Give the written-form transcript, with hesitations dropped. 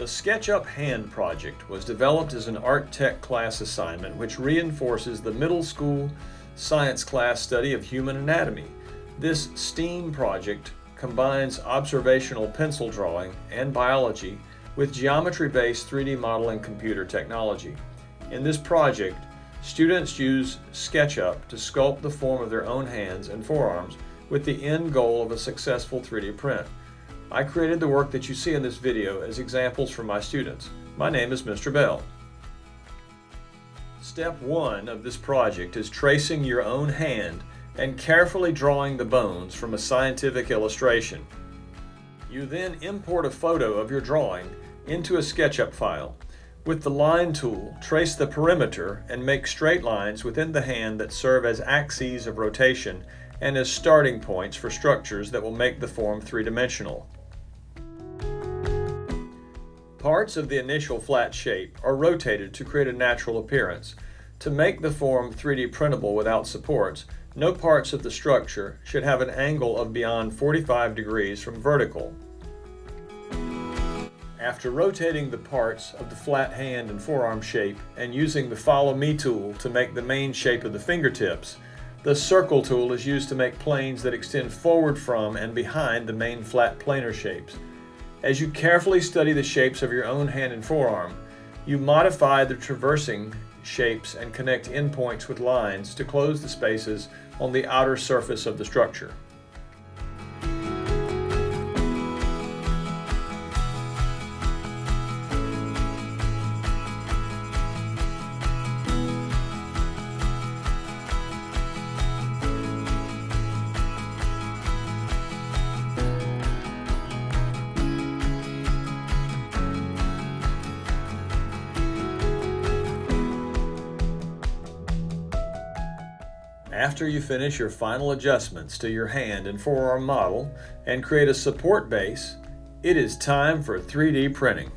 The SketchUp Hand Project was developed as an art tech class assignment which reinforces the middle school science class study of human anatomy. This STEAM project combines observational pencil drawing and biology with geometry-based 3D modeling computer technology. In this project, students use SketchUp to sculpt the form of their own hands and forearms with the end goal of a successful 3D print. I created the work that you see in this video as examples for my students. My name is Mr. Bell. Step 1 of this project is tracing your own hand and carefully drawing the bones from a scientific illustration. You then import a photo of your drawing into a SketchUp file. With the line tool, trace the perimeter and make straight lines within the hand that serve as axes of rotation and as starting points for structures that will make the form three-dimensional. Parts of the initial flat shape are rotated to create a natural appearance. To make the form 3D printable without supports, no parts of the structure should have an angle of beyond 45 degrees from vertical. After rotating the parts of the flat hand and forearm shape and using the Follow Me tool to make the main shape of the fingertips, the Circle tool is used to make planes that extend forward from and behind the main flat planar shapes. As you carefully study the shapes of your own hand and forearm, you modify the traversing shapes and connect endpoints with lines to close the spaces on the outer surface of the structure. After you finish your final adjustments to your hand and forearm model and create a support base, it is time for 3D printing.